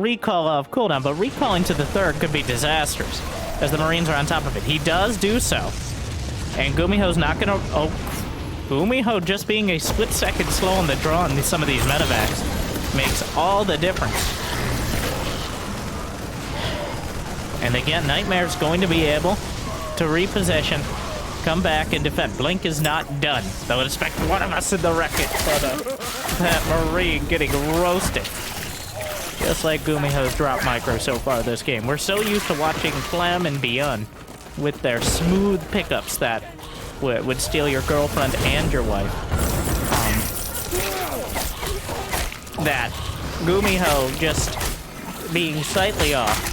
recall off cooldown, but recalling to the third could be disastrous, as the Marines are on top of it. He does do so, and Gumiho's not gonna... Oh, Gumiho just being a split-second slow on the draw on some of these medevacs makes all the difference. And again, Nightmare's going to be able to reposition, come back and defend. Blink is not done. They would expect one of us in the wreckage, but that Marine getting roasted. Just like Gumiho's drop micro so far this game. We're so used to watching Clem and Beyond with their smooth pickups that would steal your girlfriend and your wife. That Gumiho just being slightly off.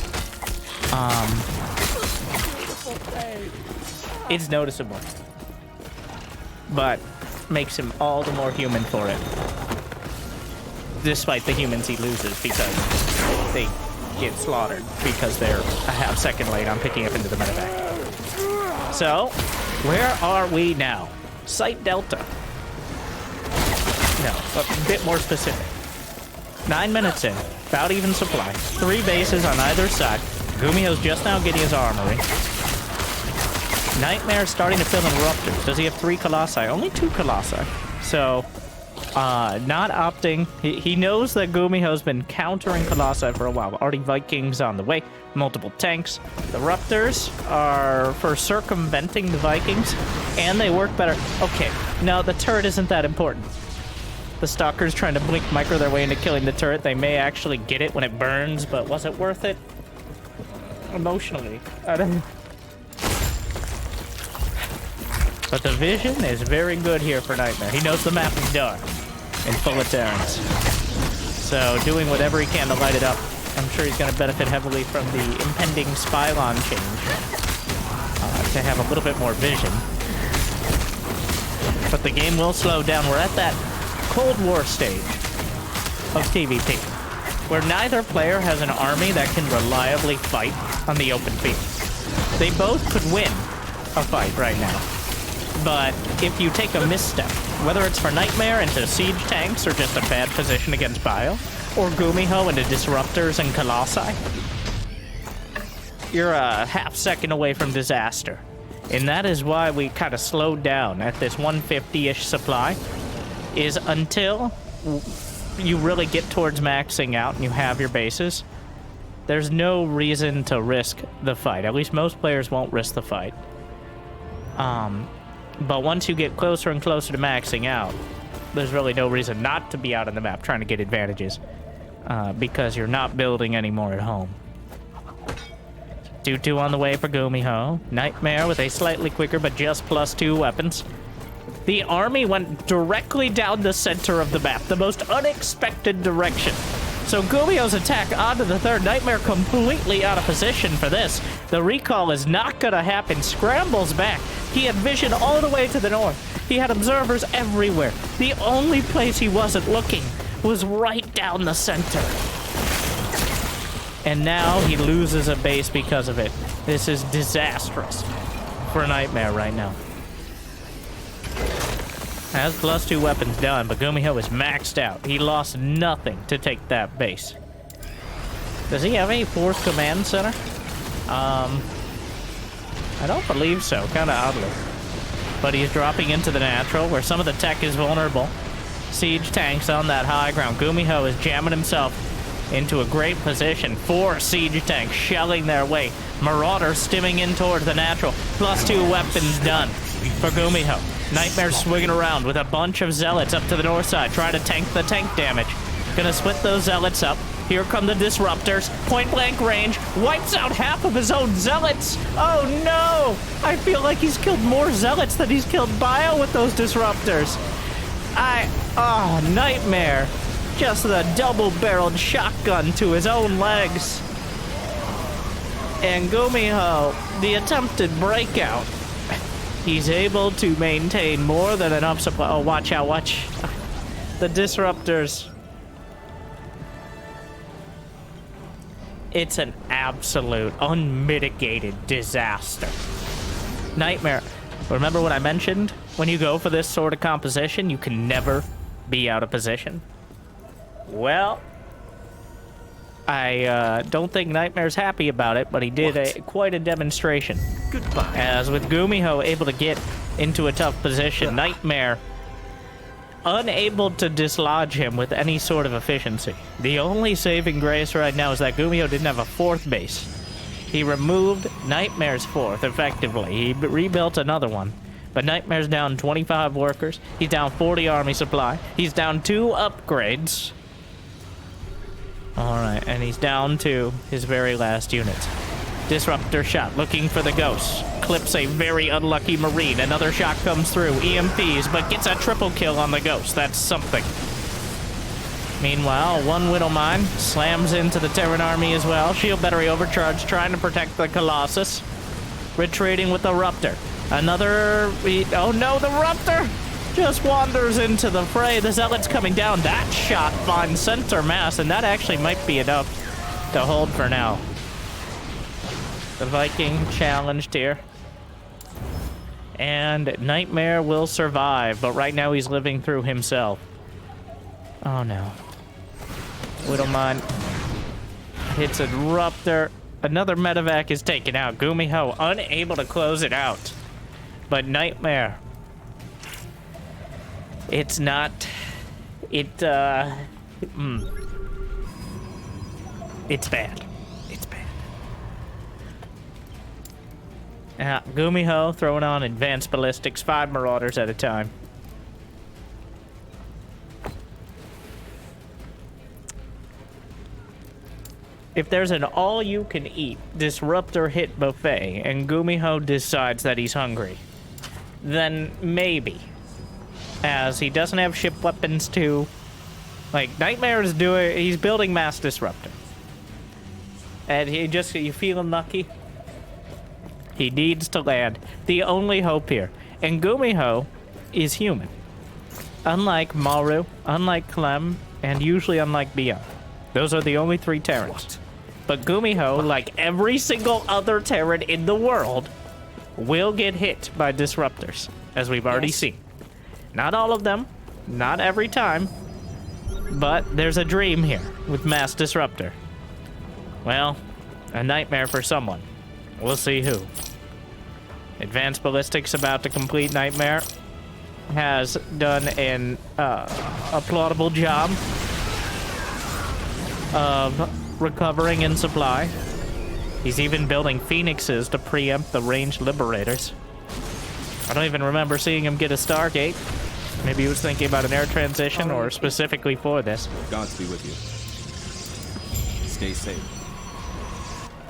It's noticeable, but makes him all the more human for it. Despite the humans he loses because they get slaughtered because they're a half second late on picking up into the medevac. So, where are we now? Site Delta. No, a bit more specific. 9 minutes in, about even supply. 3 bases on either side. Gumiho's just now getting his armory. Nightmare's starting to fill in Ruptors. Does he have 3 Colossi? Only 2 Colossi. So, not opting. He knows that Gumiho's been countering Colossi for a while. Already Vikings on the way. Multiple tanks. The Ruptors are for circumventing the Vikings, and they work better. Okay, no, the turret isn't that important. The Stalkers trying to blink micro their way into killing the turret. They may actually get it when it burns, but was it worth it? Emotionally, I don't know. But the vision is very good here for Nightmare. He knows the map is dark and full of Terrans. So doing whatever he can to light it up. I'm sure he's going to benefit heavily from the impending Spylon change to have a little bit more vision. But the game will slow down. We're at that Cold War stage of TVP, where neither player has an army that can reliably fight on the open field. They both could win a fight right now. But if you take a misstep, whether it's for Nightmare into siege tanks or just a bad position against Bio, or Gumiho into disruptors and Colossi, you're a half second away from disaster. And that is why we kind of slowed down at this 150-ish supply, is until you really get towards maxing out and you have your bases, there's no reason to risk the fight. At least most players won't risk the fight. But once you get closer and closer to maxing out, there's really no reason not to be out on the map trying to get advantages, because you're not building anymore at home. 2-2 on the way for Gumiho. Nightmare with a slightly quicker but just +2 weapons. The army went directly down the center of the map, the most unexpected direction. So Gumiho's attack onto the third. Nightmare completely out of position for this. The recall is not gonna happen. Scrambles back. He had vision all the way to the north. He had observers everywhere. The only place he wasn't looking was right down the center. And now he loses a base because of it. This is disastrous for Nightmare right now. Has +2 weapons done, but Gumiho is maxed out. He lost nothing to take that base. Does he have a 4th command center? I don't believe so, kind of oddly. But he's dropping into the natural, where some of the tech is vulnerable. Siege tanks on that high ground. Gumiho is jamming himself into a great position. 4 siege tanks shelling their way. Marauder stimming in towards the natural. +2 weapons done for Gumiho. Nightmare swinging around with a bunch of zealots up to the north side, trying to tank the tank damage. Gonna split those zealots up. Here come the disruptors. Point blank range. Wipes out half of his own zealots. Oh no! I feel like he's killed more zealots than he's killed Bio with those disruptors. Nightmare. Just the double-barreled shotgun to his own legs. And Gumiho, the attempted breakout. He's able to maintain more than enough supply. Oh, watch out, watch. The disruptors. It's an absolute, unmitigated disaster. Nightmare. Remember what I mentioned? When you go for this sort of composition, you can never be out of position. Well, I don't think Nightmare's happy about it, but he did quite a demonstration. Goodbye. As with Gumiho able to get into a tough position, Nightmare unable to dislodge him with any sort of efficiency. The only saving grace right now is that Gumiho didn't have a fourth base. He removed Nightmare's fourth, effectively. He rebuilt another one. But Nightmare's down 25 workers. He's down 40 army supply. He's down 2 upgrades. Alright, and he's down to his very last unit. Disruptor shot, looking for the ghost. Clips a very unlucky Marine. Another shot comes through. EMPs, but gets a triple kill on the ghost. That's something. Meanwhile, one Widow Mine slams into the Terran army as well. Shield battery overcharged, trying to protect the Colossus. Retreating with the Ruptor. Another... Oh no, the Ruptor just wanders into the fray. The Zealot's coming down. That shot finds center mass, and that actually might be enough to hold for now. The Viking challenged here. And Nightmare will survive, but right now he's living through himself. Oh no. Widowmine hits a Ruptor. Another medevac is taken out. Gumiho unable to close it out. But Nightmare... It's not... It's bad. It's bad. Gumiho throwing on advanced ballistics, 5 Marauders at a time. If there's an all-you-can-eat Disruptor hit buffet and Gumiho decides that he's hungry, then maybe. As he doesn't have ship weapons too. Like, Nightmare is he's building Mass Disruptor. And you feeling lucky? He needs to land. The only hope here. And Gumiho is human. Unlike Maru, unlike Clem, and usually unlike Bia. Those are the only 3 Terrans. What? But Gumiho, like every single other Terran in the world, will get hit by Disruptors, as we've already seen. Not all of them, not every time, but there's a dream here with Mass Disruptor. Well, a nightmare for someone. We'll see who. Advanced Ballistics about to complete Nightmare. Has done an applaudable job of recovering in supply. He's even building Phoenixes to preempt the ranged Liberators. I don't even remember seeing him get a Stargate. Maybe he was thinking about an air transition or specifically for this. Gods be with you. Stay safe.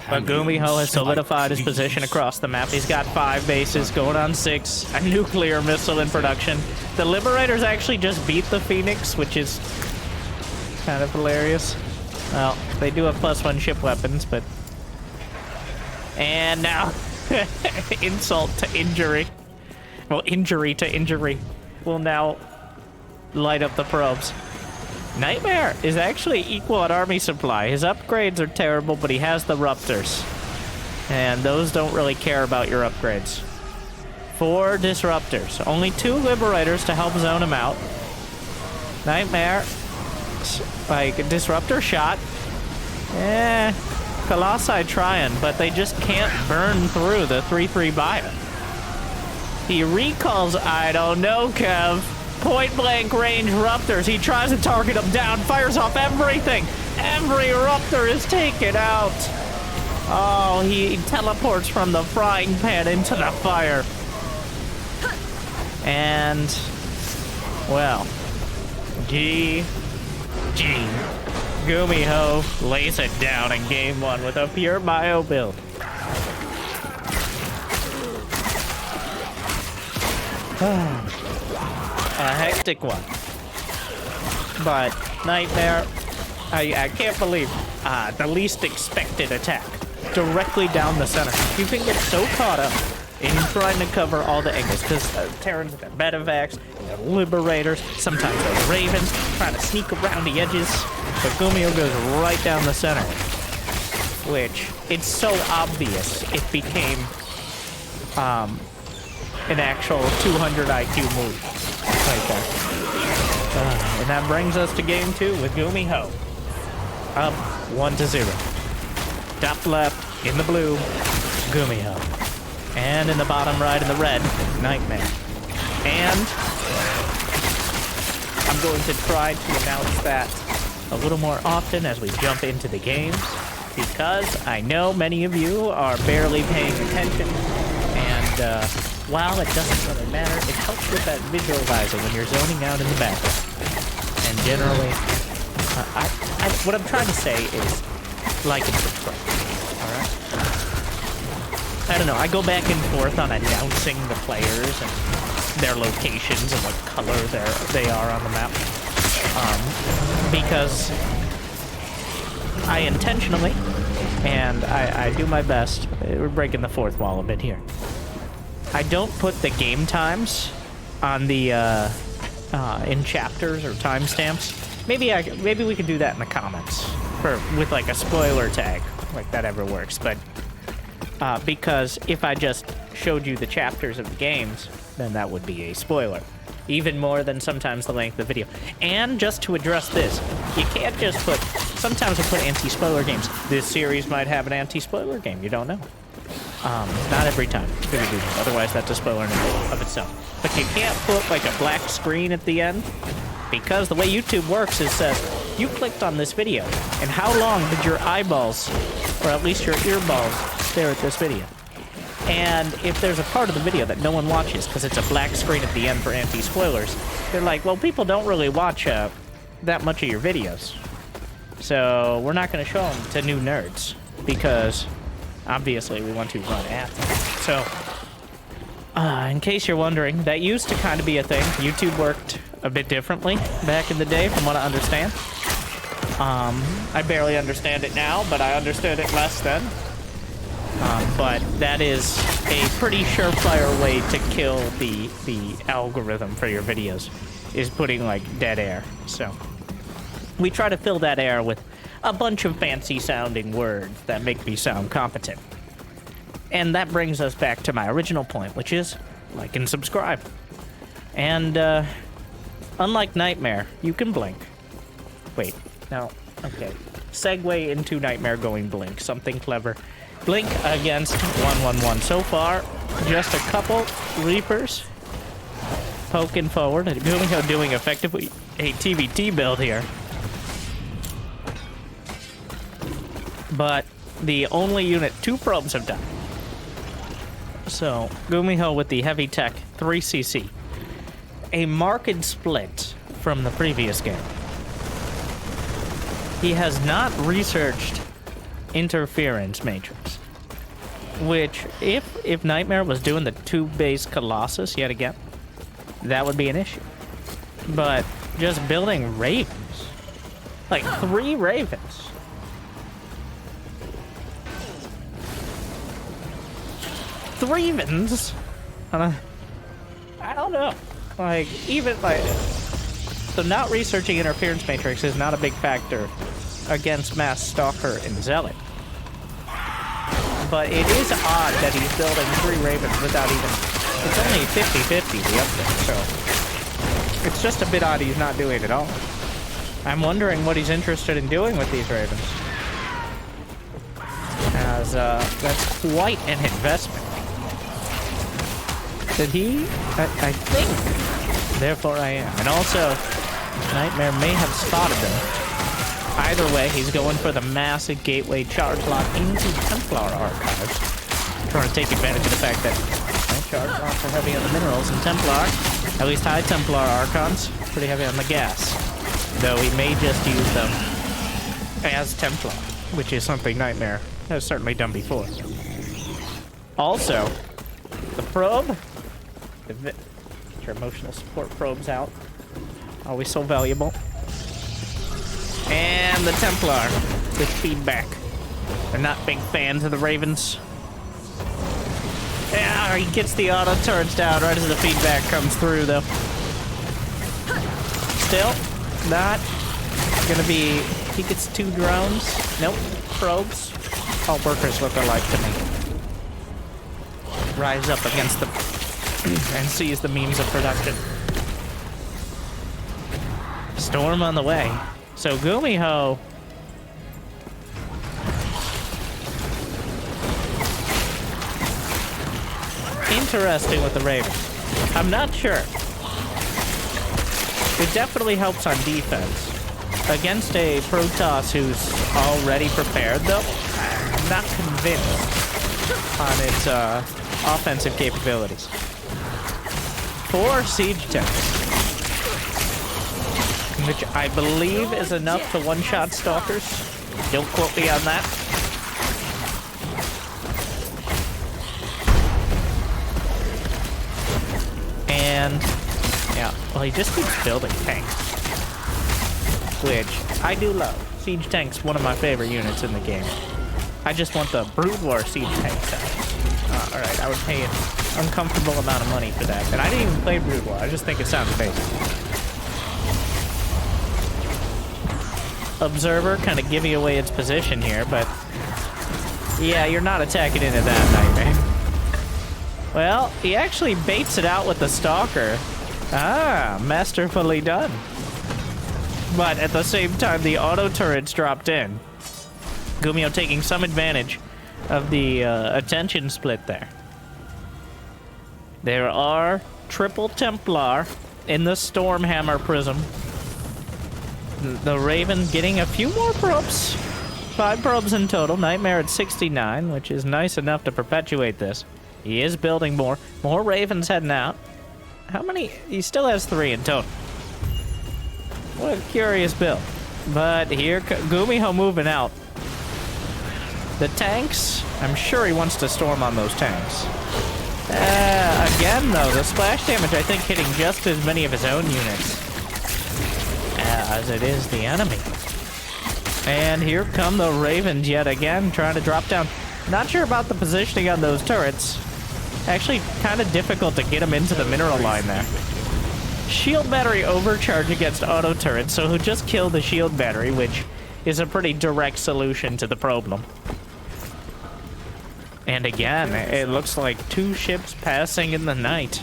But Gumiho has solidified his position across the map. He's got 5 bases, going on 6, a nuclear missile in production. The Liberators actually just beat the Phoenix, which is kind of hilarious. Well, they do have +1 ship weapons, but... And now, insult to injury. Well, injury to injury will now light up the probes. Nightmare is actually equal at army supply. His upgrades are terrible, but he has the Ruptors. And those don't really care about your upgrades. 4 Disruptors. Only 2 Liberators to help zone him out. Nightmare, like, a Disruptor shot. Colossi trying, but they just can't burn through the 3/3 bio. He recalls, I don't know, Kev. Point-blank range Ruptors. He tries to target them down, fires off everything. Every Ruptor is taken out. Oh, he teleports from the frying pan into the fire. And, well, GG. Gumiho lays it down in game 1 with a pure bio build. A hectic one. But Nightmare, I can't believe the least expected attack directly down the center. You can get so caught up in trying to cover all the angles because Terrans have medevacs, Liberators, sometimes they're Ravens trying to sneak around the edges. But Gumiho goes right down the center, which it's so obvious it became an actual 200 IQ move right there. And that brings us to game 2 with Gumiho. up 1-0. Top left in the blue, Gumiho. And in the bottom right in the red, Nightmare. And I'm going to try to announce that a little more often as we jump into the games, because I know many of you are barely paying attention, and while it doesn't really matter, it helps with that visualizing when you're zoning out in the background. And generally, what I'm trying to say is like and subscribe, alright? I don't know, I go back and forth on announcing the players and their locations and what color they are on the map. Because I intentionally, and I do my best, we're breaking the fourth wall a bit here. I don't put the game times on the, in chapters or timestamps. Maybe we could do that in the comments with like a spoiler tag, like that ever works. But because if I just showed you the chapters of the games, then that would be a spoiler. Even more than sometimes the length of the video. And just to address this, you can't just put, sometimes we'll put anti-spoiler games. This series might have an anti-spoiler game, you don't know. Not every time. Otherwise that's a spoiler in of itself. But you can't put like a black screen at the end, because the way YouTube works is you clicked on this video, and how long did your eyeballs, or at least your earballs, stare at this video? And if there's a part of the video that no one watches because it's a black screen at the end for anti-spoilers, they're like, well, people don't really watch that much of your videos. So we're not going to show them to new nerds because obviously we want to run at them. So in case you're wondering, that used to kind of be a thing. YouTube worked a bit differently back in the day from what I understand. I barely understand it now, but I understood it less then. But that is a pretty surefire way to kill the algorithm for your videos, is putting like dead air. So we try to fill that air with a bunch of fancy sounding words that make me sound competent. And that brings us back to my original point, which is like and subscribe. And unlike Nightmare, you can blink. Wait, no, okay. Segue into Nightmare going blink, something clever. Blink against 1-1-1. So far, just a couple Reapers poking forward. And Gumiho doing effectively a TVT build here. But the only unit 2 probes have died. So, Gumiho with the heavy tech 3cc. A marked split from the previous game. He has not researched interference matrix, which if Nightmare was doing the 2-base Colossus yet again, that would be an issue. But just building ravens, like 3 ravens, I don't know, like even like, so not researching interference matrix is not a big factor against Mass Stalker and Zealot. But it is odd that he's building 3 Ravens without even... It's only 50-50 the update, so... It's just a bit odd he's not doing it at all. I'm wondering what he's interested in doing with these Ravens. As, that's quite an investment. Did he? I think. Therefore I am. And also, Nightmare may have spotted them. Either way, he's going for the massive gateway charge lock into Templar Archives. Trying to take advantage of the fact that charge locks are heavy on the minerals, and Templar, at least high Templar Archons, pretty heavy on the gas. Though he may just use them as Templar, which is something Nightmare has certainly done before. Also, the probe, get your emotional support probes out. Always so valuable. And the Templar with feedback. They're not big fans of the Ravens. Yeah, he gets the auto turns down right as the feedback comes through, though. Still, not gonna be... He gets 2 drones. Nope, probes. All workers look alike to me. Rise up against them and seize the means of production. Storm on the way. So Gumiho interesting with the Ravens. I'm not sure. It definitely helps on defense. Against a Protoss who's already prepared, though, I'm not convinced on its offensive capabilities. 4 siege tanks, which I believe is enough to one-shot stalkers. Don't quote me on that. And, yeah, well, he just keeps building tanks, which I do love. Siege tank's one of my favorite units in the game. I just want the Brood War siege tank size. Alright, I would pay an uncomfortable amount of money for that. And I didn't even play Brood War, I just think it sounds amazing. Observer kind of giving away its position here, but yeah, you're not attacking into that Nightmare. Well, he actually baits it out with the Stalker. Ah, masterfully done. But at the same time, the auto turrets dropped in. Gumio taking some advantage of the attention split there. There are triple Templar in the Stormhammer Prism. The Raven getting a few more probes. 5 probes in total. Nightmare at 69, which is nice enough to perpetuate this. He is building more. More Ravens heading out. How many? He still has 3 in total. What a curious build. But here, Gumiho moving out. The tanks, I'm sure he wants to storm on those tanks. Again, though, the splash damage, I think, hitting just as many of his own units as it is the enemy. And here come the Ravens yet again, trying to drop down. Not sure about the positioning on those turrets. Actually, kind of difficult to get them into the mineral line there. Shield battery overcharge against auto turrets, so he'll just kill the shield battery, which is a pretty direct solution to the problem. And again, it looks like 2 ships passing in the night.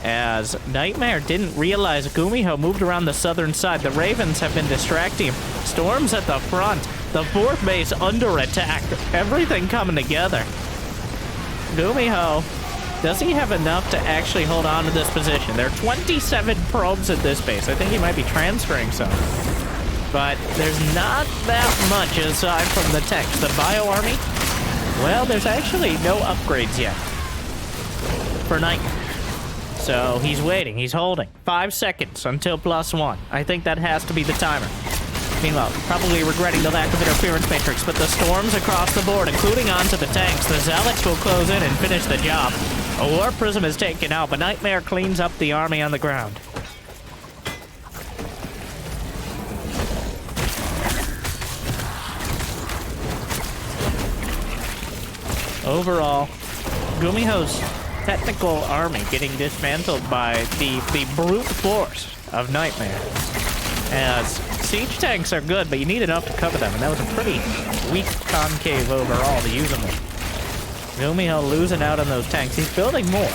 As Nightmare didn't realize Gumiho moved around the southern side. The Ravens have been distracting him. Storms at the front. The 4th base under attack. Everything coming together. Gumiho, does he have enough to actually hold on to this position? There are 27 probes at this base. I think he might be transferring some. But there's not that much aside from the techs. The Bio Army, well, there's actually no upgrades yet for Nightmare. So he's waiting, he's holding. 5 seconds until +1. I think that has to be the timer. Meanwhile, probably regretting the lack of interference matrix, but the storms across the board, including onto the tanks. The Zealots will close in and finish the job. A War Prism is taken out, but Nightmare cleans up the army on the ground. Overall, Gumiho's technical army getting dismantled by the brute force of Nightmare. As siege tanks are good, but you need enough to cover them, and that was a pretty weak concave overall to use them with. Gumiho losing out on those tanks. He's building more.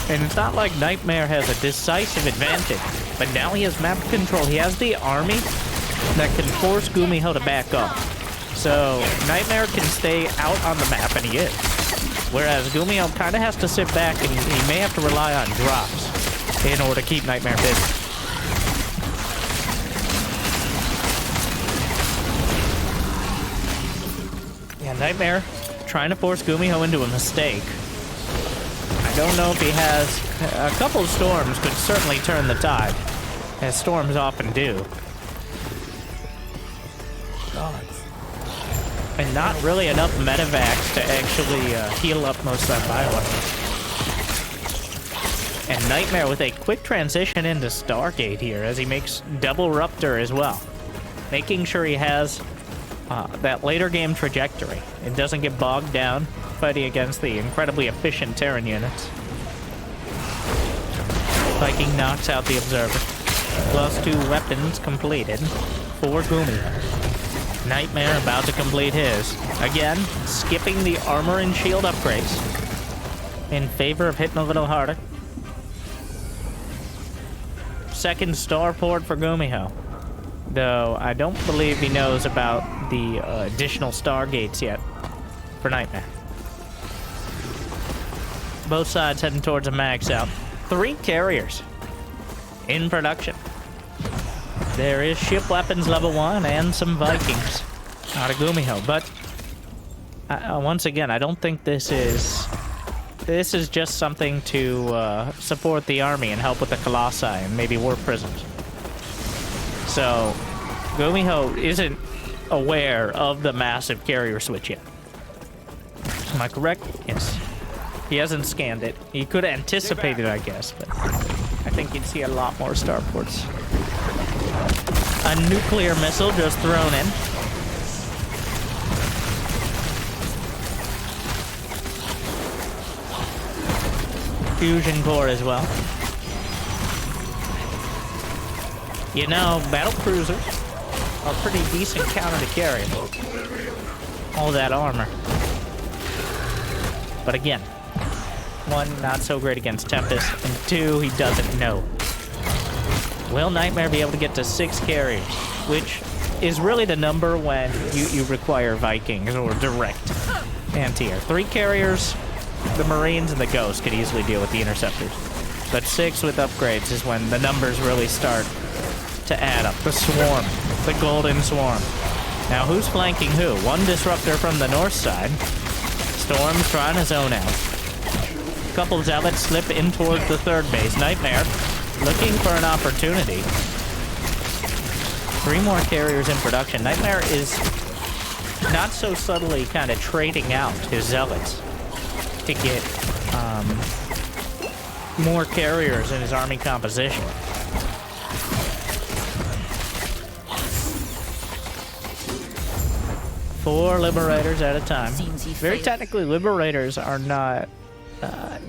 And it's not like Nightmare has a decisive advantage, but now he has map control. He has the army that can force Gumiho to back off. So Nightmare can stay out on the map, and he is. Whereas Gumiho kind of has to sit back, and he may have to rely on drops in order to keep Nightmare busy. Yeah, Nightmare trying to force Gumiho into a mistake. I don't know if he has... A couple of storms could certainly turn the tide, as storms often do. God. And not really enough medevacs to actually heal up most of that bioweapon. And Nightmare with a quick transition into Stargate here as he makes double Ruptor as well. Making sure he has that later game trajectory. It doesn't get bogged down fighting against the incredibly efficient Terran units. Viking knocks out the Observer. +2 weapons completed for Gumiho. Nightmare about to complete his. Again, skipping the armor and shield upgrades in favor of hitting a little harder. Second starport for Gumiho. Though I don't believe he knows about the additional Stargates yet for Nightmare. Both sides heading towards a max out. 3 carriers in production. There is ship weapons level 1 and some Vikings out of Gumiho, but once again, I don't think this is just something to support the army and help with the Colossi and maybe war prisons. So Gumiho isn't aware of the massive carrier switch yet. Am I correct? Yes. He hasn't scanned it. He could anticipate it, I guess, but I think you'd see a lot more starports. A nuclear missile just thrown in. Fusion core as well. You know, battle cruisers are pretty decent counter to carry. All that armor. But again, 1, not so great against Tempest, and 2, he doesn't know. Will Nightmare be able to get to 6 carriers, which is really the number when you require Vikings or direct anti-air. 3 carriers, the Marines and the Ghosts could easily deal with the Interceptors. But 6 with upgrades is when the numbers really start to add up. The Swarm, the Golden Swarm. Now, who's flanking who? 1 Disruptor from the north side. Storm's trying to zone out. Couple Zealots slip in towards the 3rd base. Nightmare looking for an opportunity. 3 more carriers in production. Nightmare is not so subtly kind of trading out his Zealots to get more carriers in his army composition. Four Liberators at a time. Very technically, Liberators are not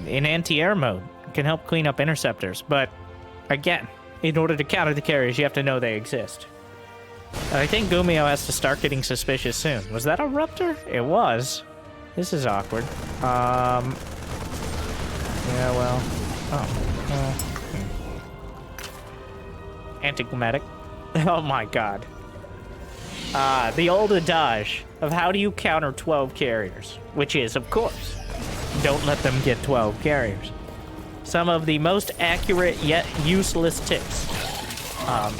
in anti-air mode. Can help clean up Interceptors, but again, in order to counter the carriers, you have to know they exist. I think Gumiho has to start getting suspicious soon. Was that a Ruptor? It was. This is awkward. Yeah, well. Anticlimactic. Oh my god. The old adage of how do you counter 12 carriers, which is, of course, don't let them get 12 carriers. Some of the most accurate yet useless tips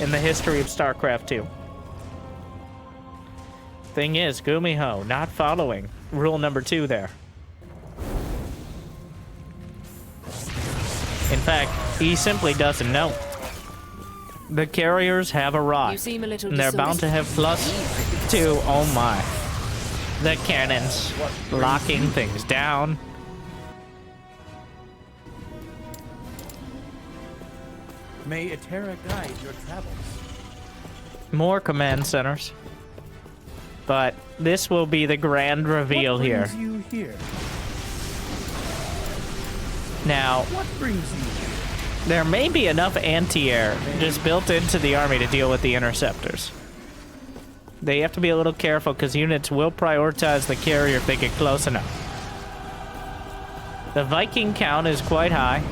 in the history of StarCraft 2. Thing is, Gumiho not following rule number 2 there. In fact, he simply doesn't know. The carriers have arrived, and they're bound to have +2. Oh my. The cannons locking things down. May Eterra guide your travels. More command centers. But this will be the grand reveal here. What brings you here? Now, What brings you here? there may be enough anti-air just built into the army to deal with the Interceptors. They have to be a little careful because units will prioritize the carrier if they get close enough. The Viking count is quite high.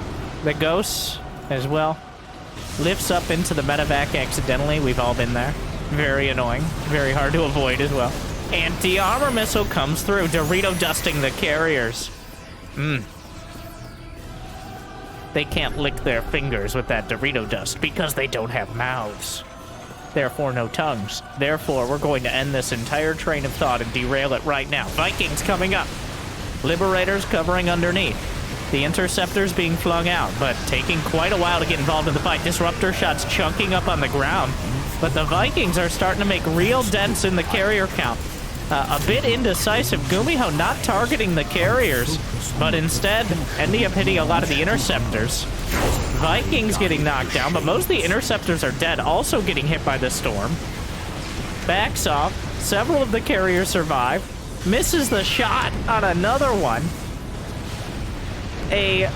The Ghosts as well. Lifts up into the medevac accidentally. We've all been there. Very annoying. Very hard to avoid as well. Anti-armor missile comes through, Dorito dusting the carriers. They can't lick their fingers with that Dorito dust because they don't have mouths. Therefore, no tongues. Therefore, we're going to end this entire train of thought and derail it right now. Vikings coming up. Liberators covering underneath. The Interceptors being flung out, but taking quite a while to get involved in the fight. Disruptor shots chunking up on the ground. But the Vikings are starting to make real dents in the carrier count. A bit indecisive. Gumiho not targeting the carriers, but instead ending up hitting a lot of the Interceptors. Vikings getting knocked down, but most of the Interceptors are dead, also getting hit by the storm. Backs off. Several of the carriers survive. Misses the shot on another one. A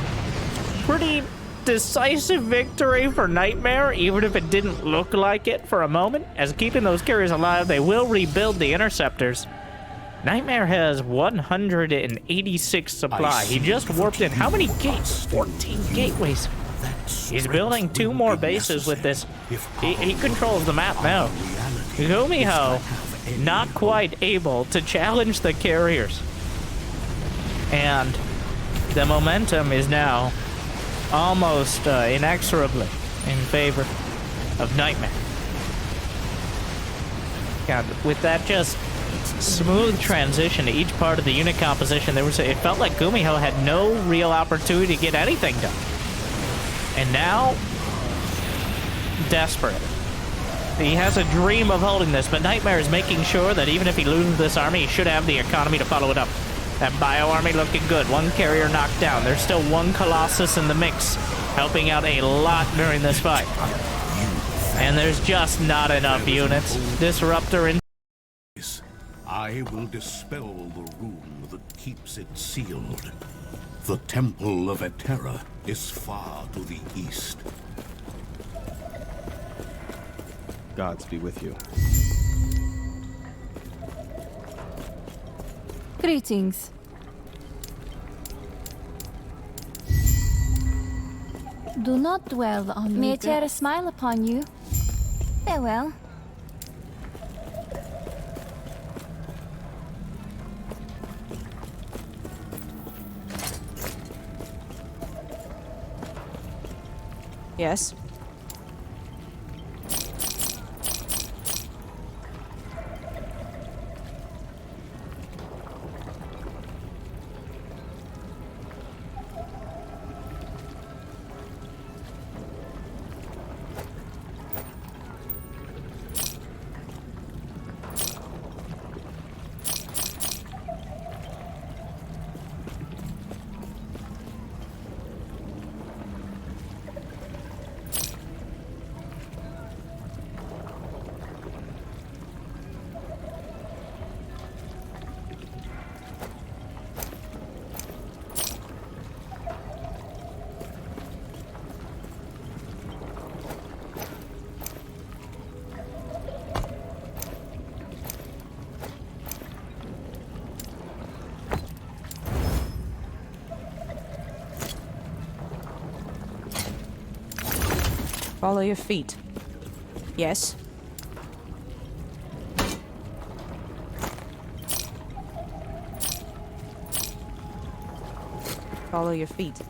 pretty decisive victory for Nightmare, even if it didn't look like it for a moment. As keeping those carriers alive, they will rebuild the Interceptors. Nightmare has 186 supply. He just warped in. How many gates? 14 gateways. He's building 2 more bases with this. He controls the map now. Gumiho not quite able to challenge the carriers. And The momentum is now almost inexorably in favor of Nightmare. God, with that just smooth transition to each part of the unit composition, it felt like Gumiho had no real opportunity to get anything done. And now, desperate. He has a dream of holding this, but Nightmare is making sure that even if he loses this army, he should have the economy to follow it up. That bio army looking good. One carrier knocked down. There's still one Colossus in the mix, helping out a lot during this fight. And there's just not enough units. Disruptor in. I will dispel the rune that keeps it sealed. The Temple of Eterra is far to the east. Gods be with you. Greetings. Do not dwell on May regrets. Eterra smile upon you. Farewell. Yes. Follow your feet. Yes. Follow your feet.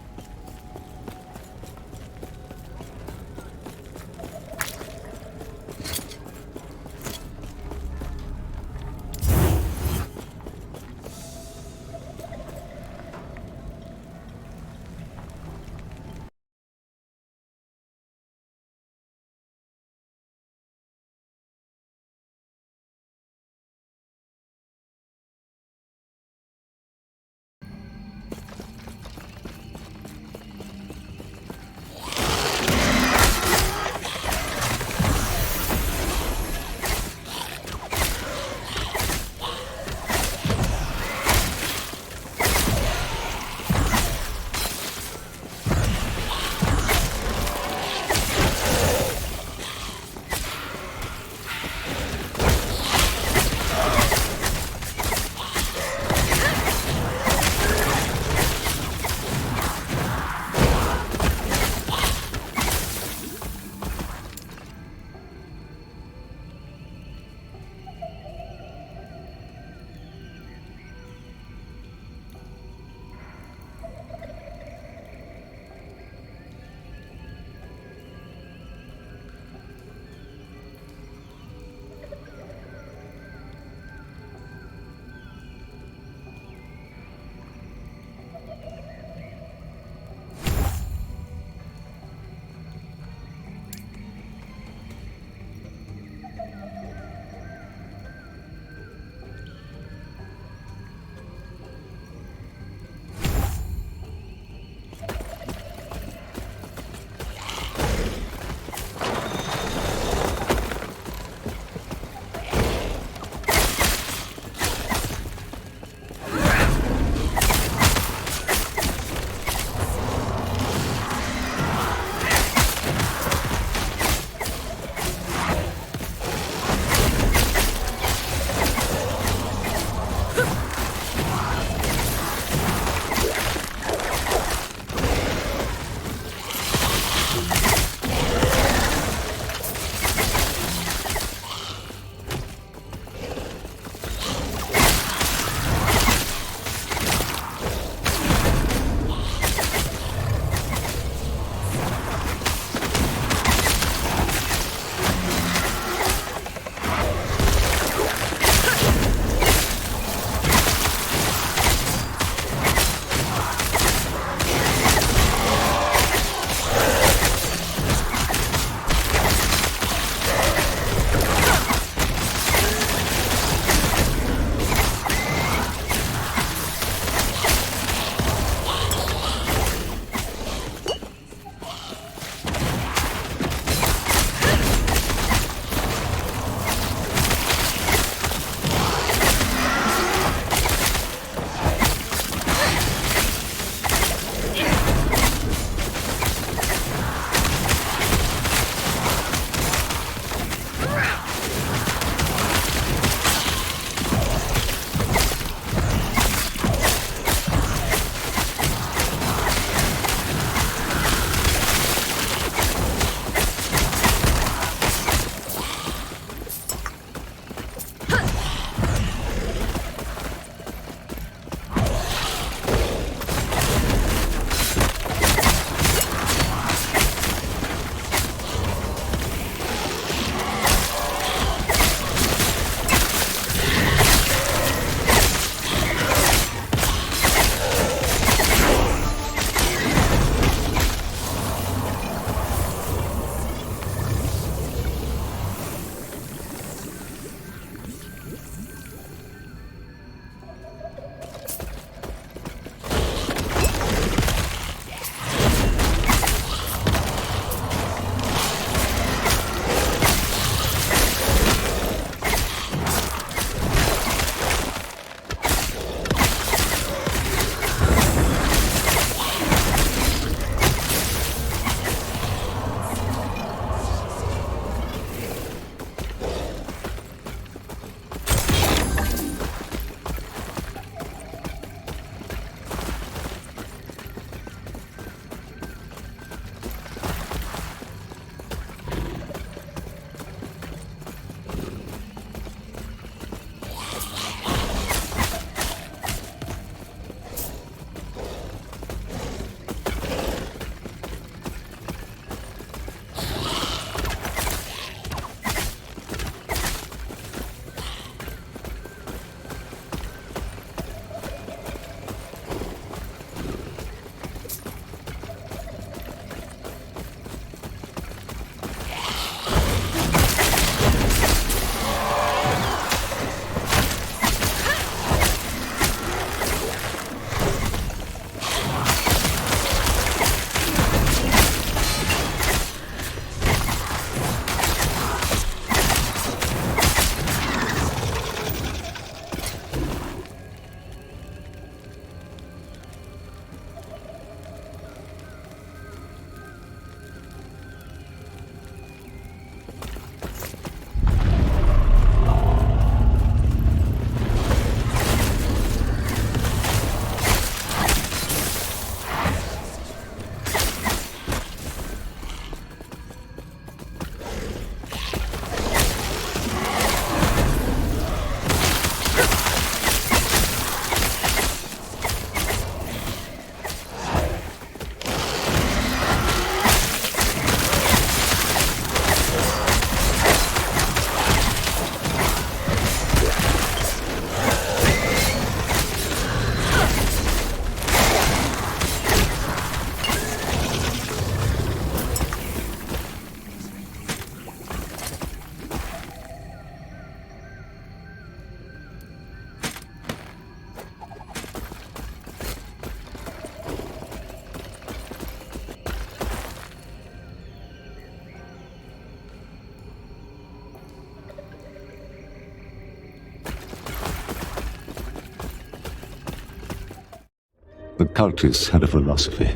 The cultists had a philosophy.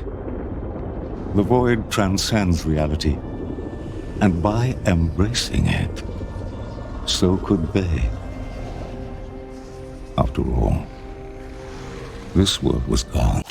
The void transcends reality, and by embracing it, so could they. After all, this world was gone.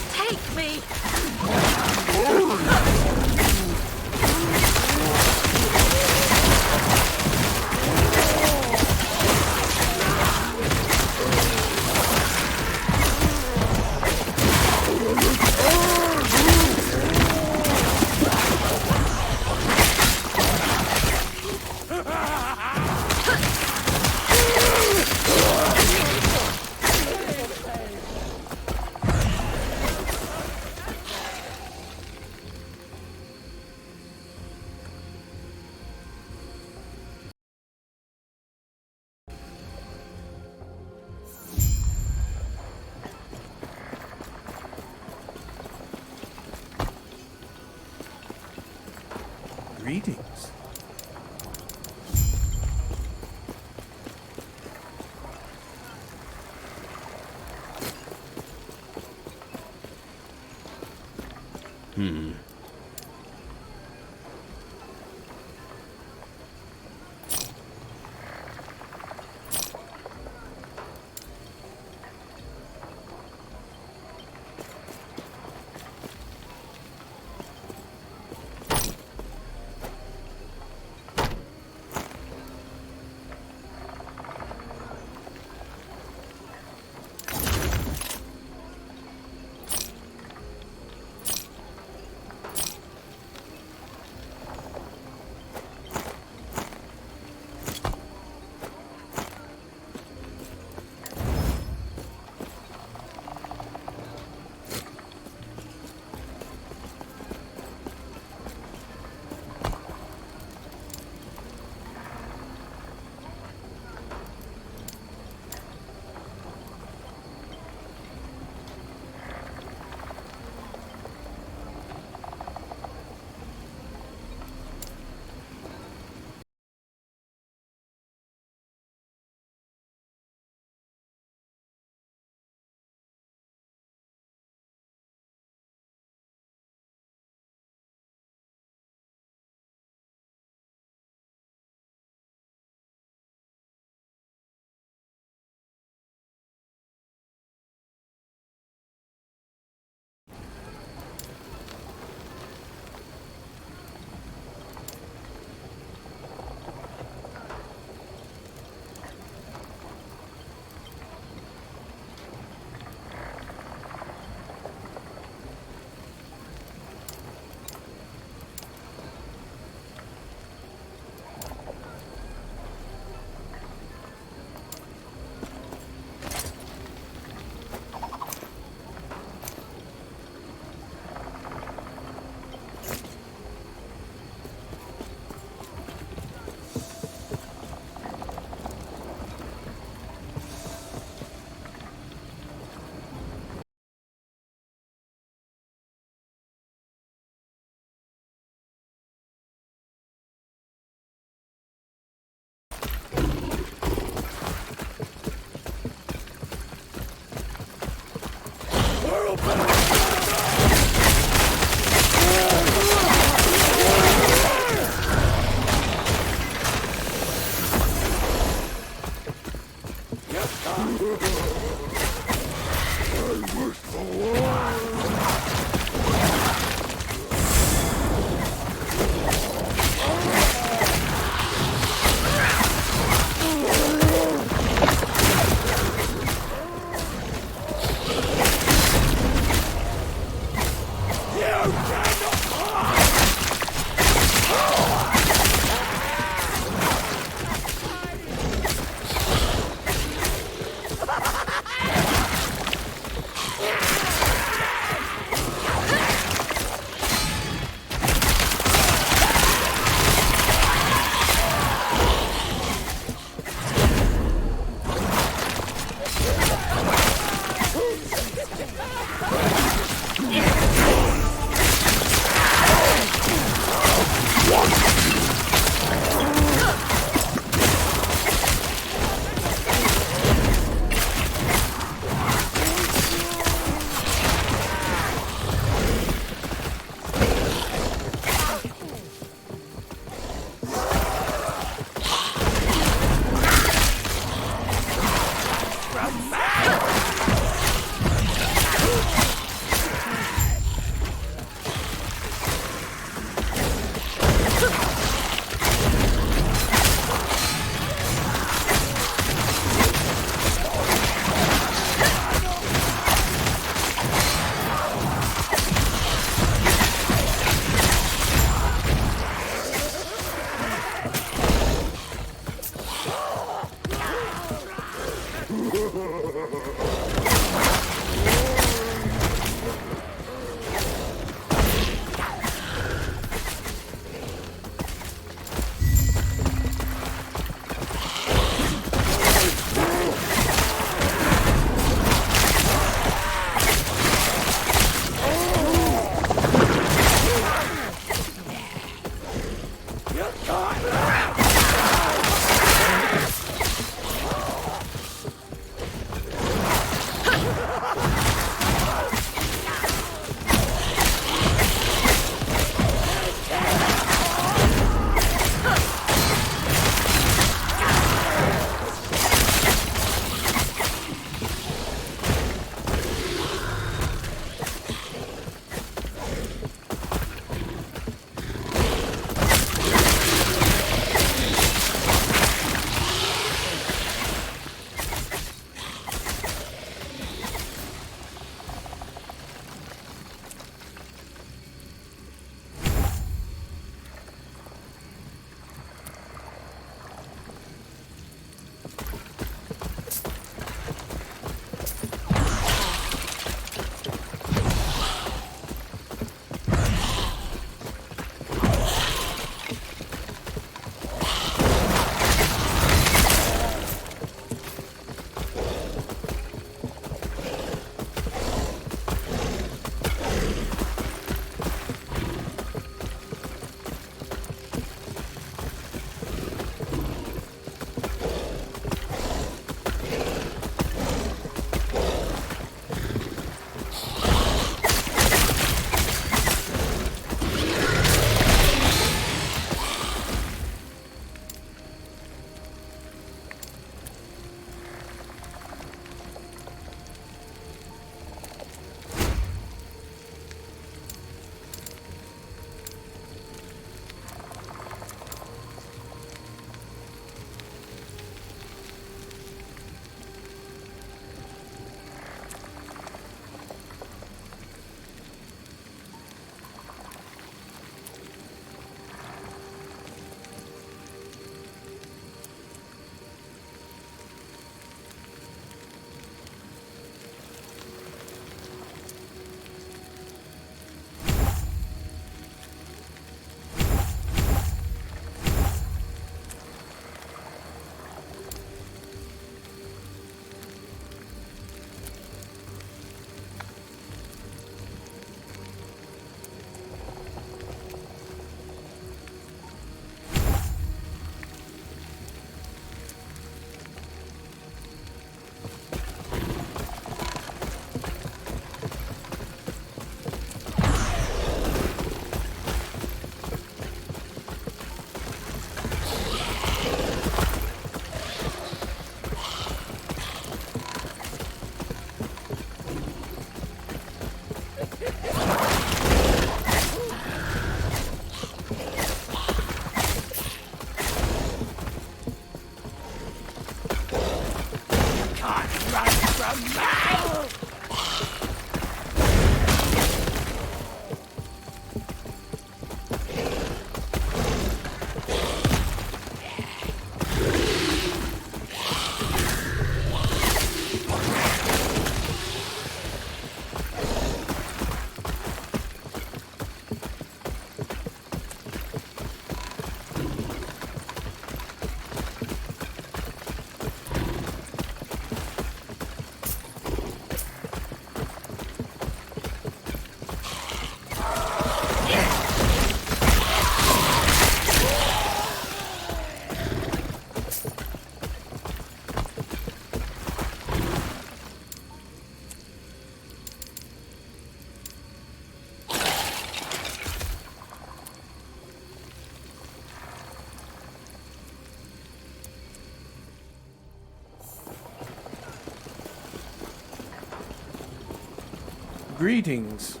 Greetings.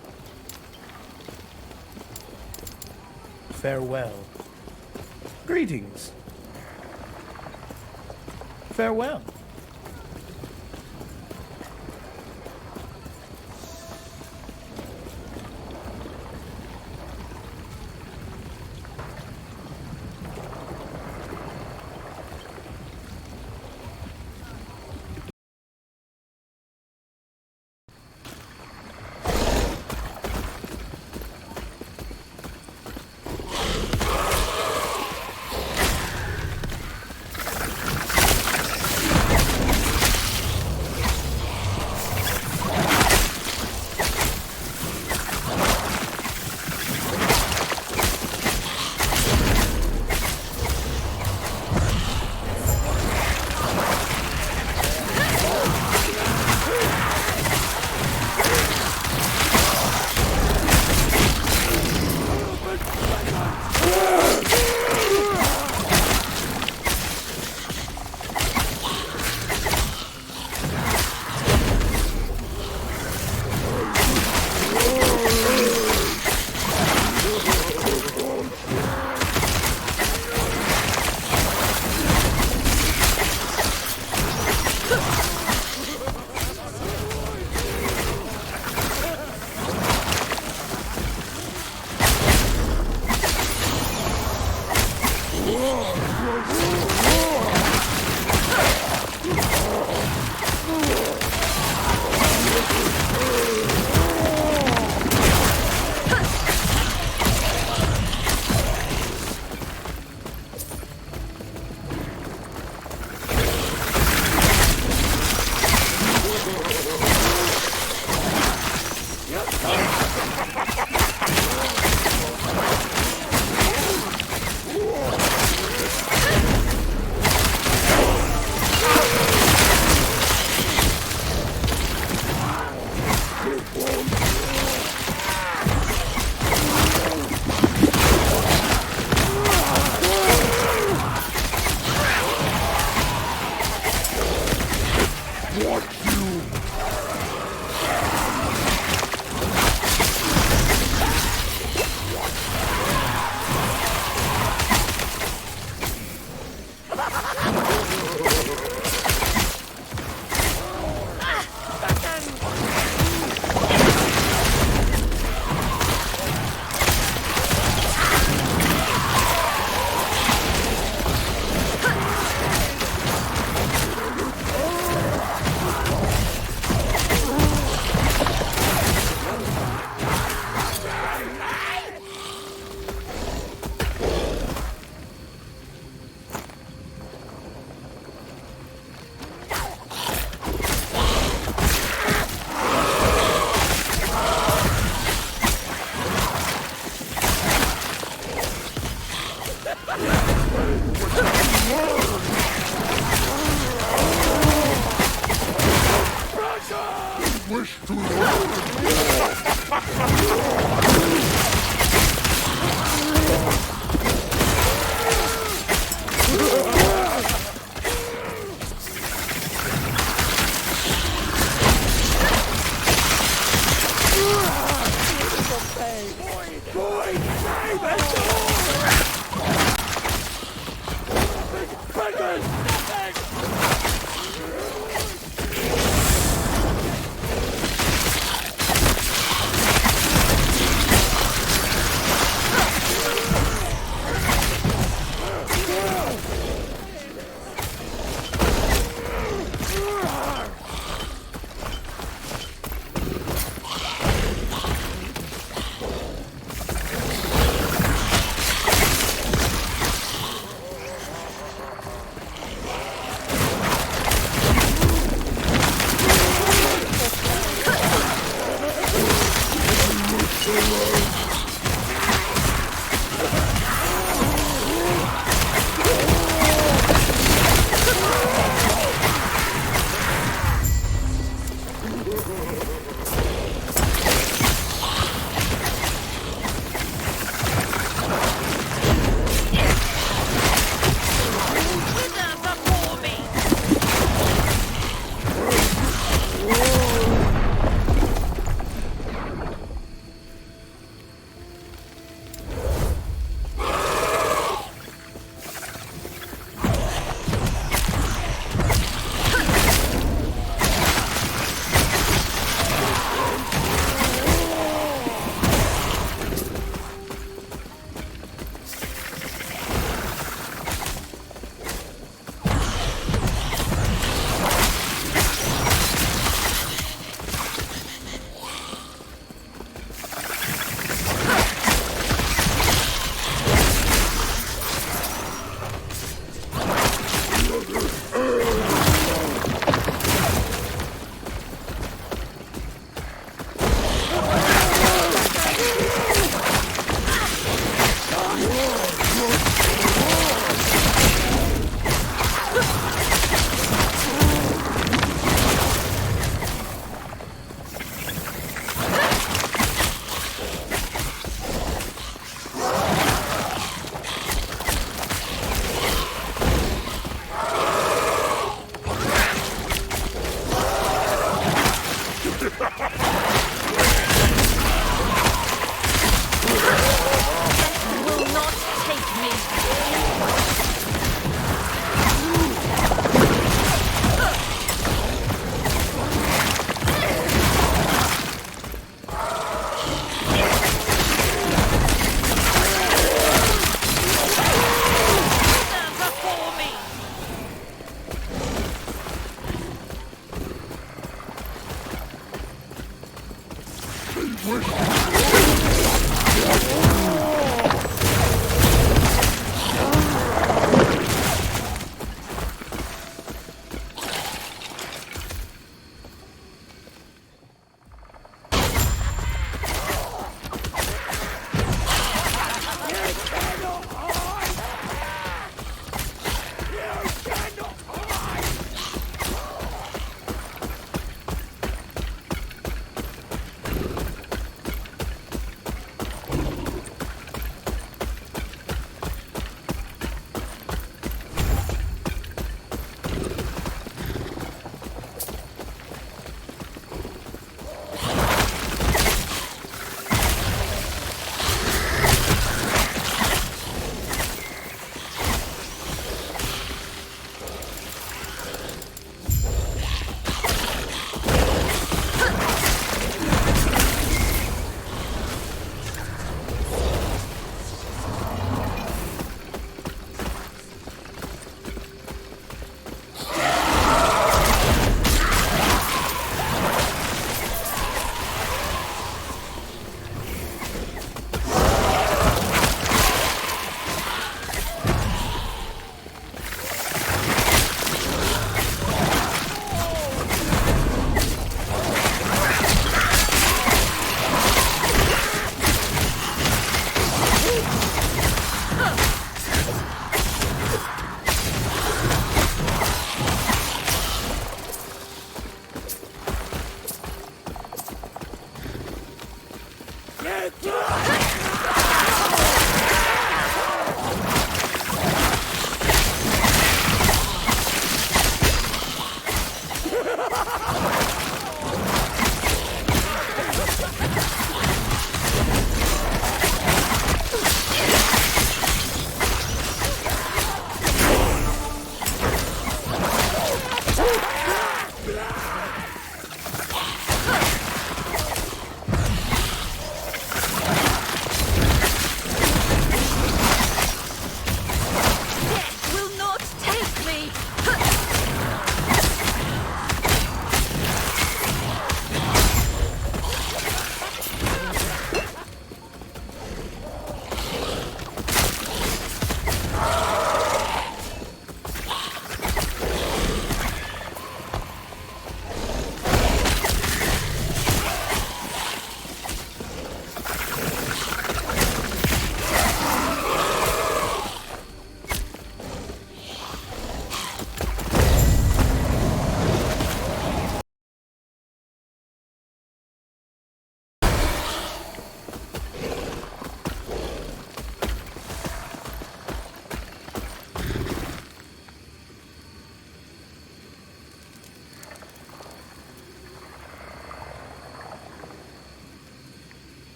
Farewell. Greetings. Farewell.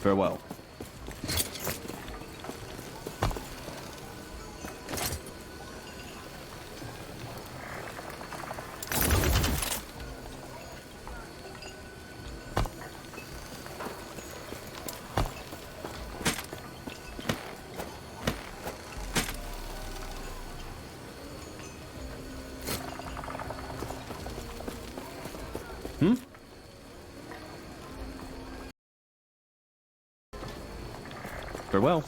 Farewell. Farewell.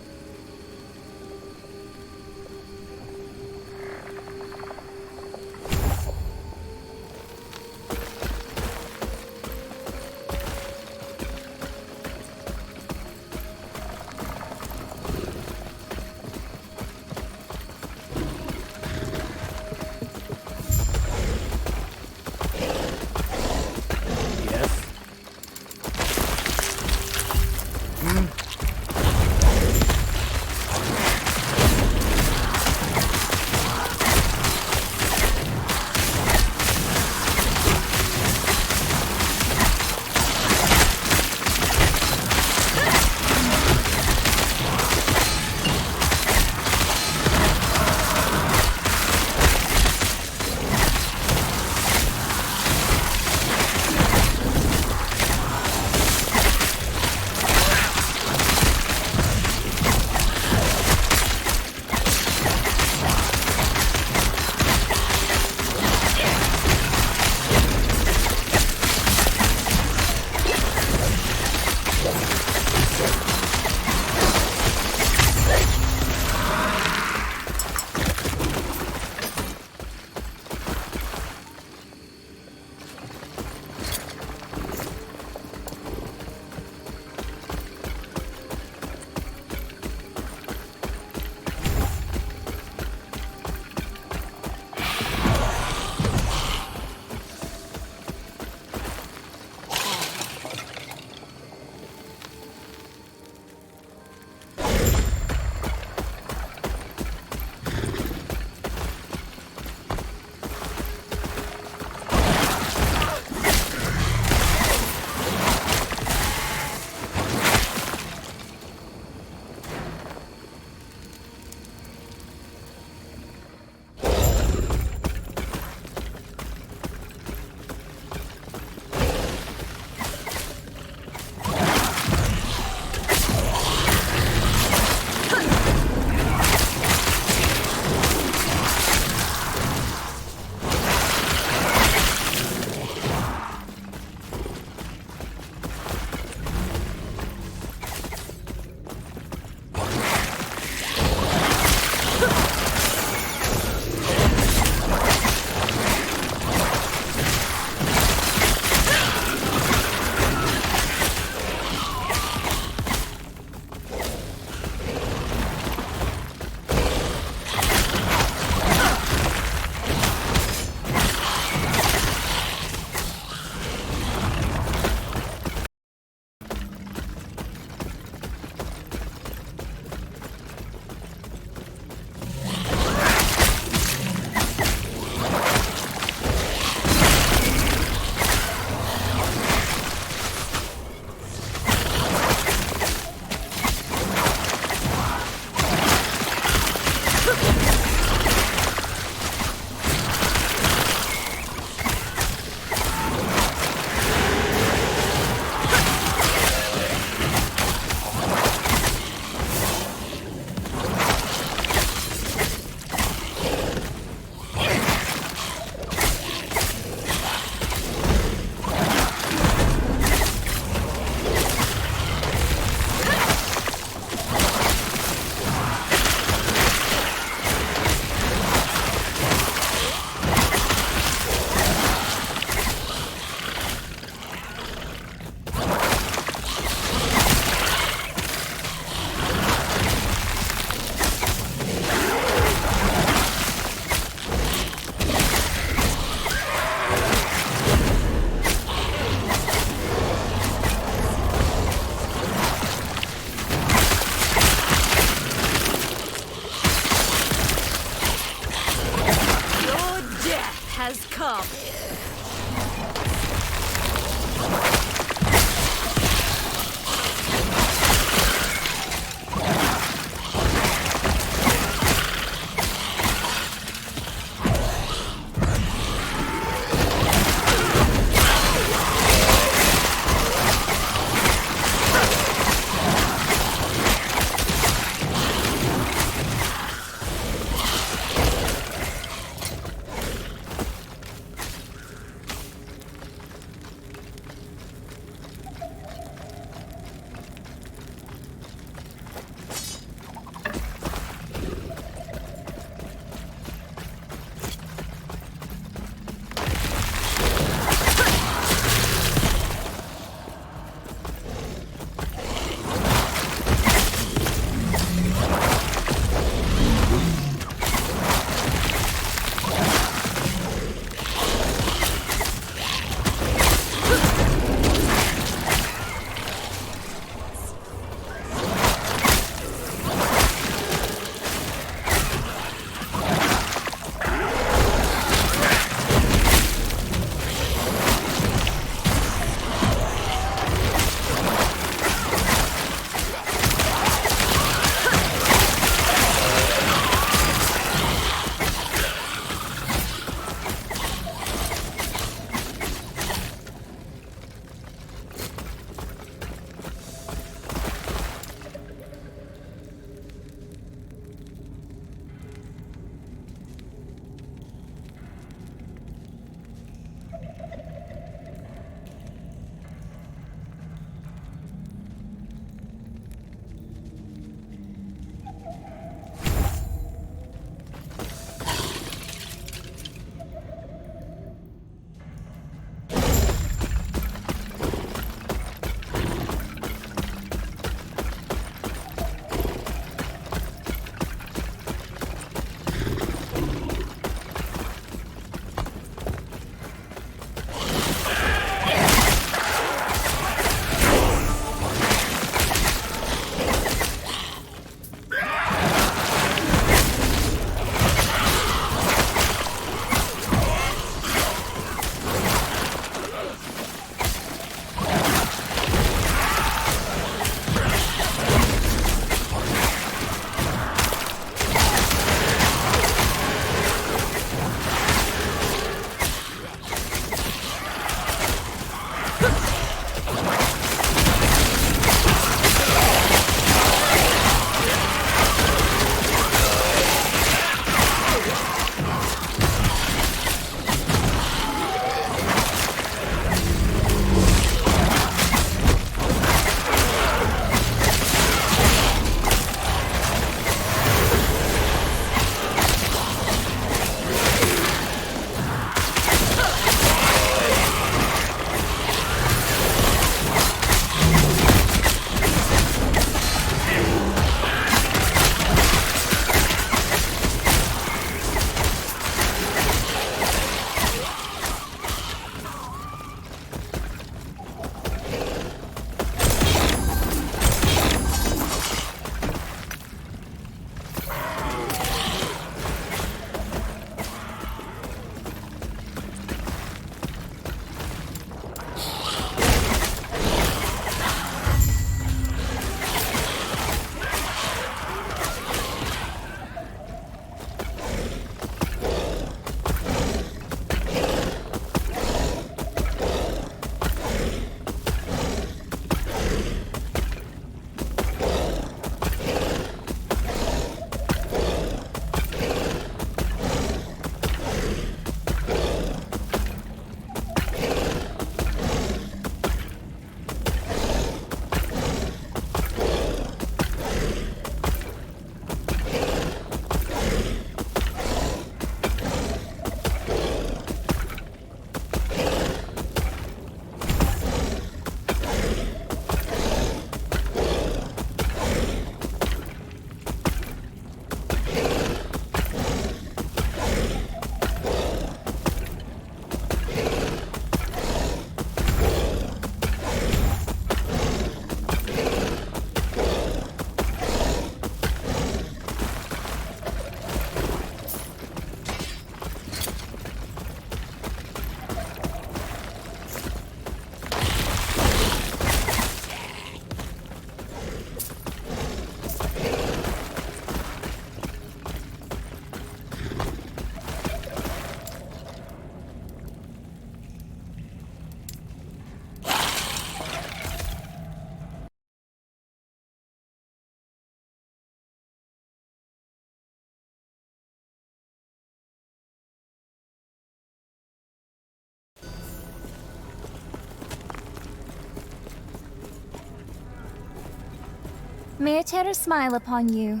May Terra smile upon you.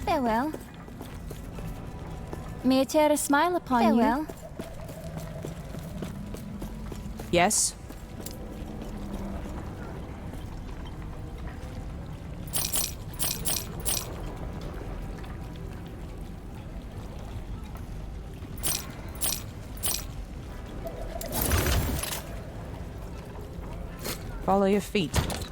Farewell. May Terra smile upon you. Farewell. Yes? Follow your feet.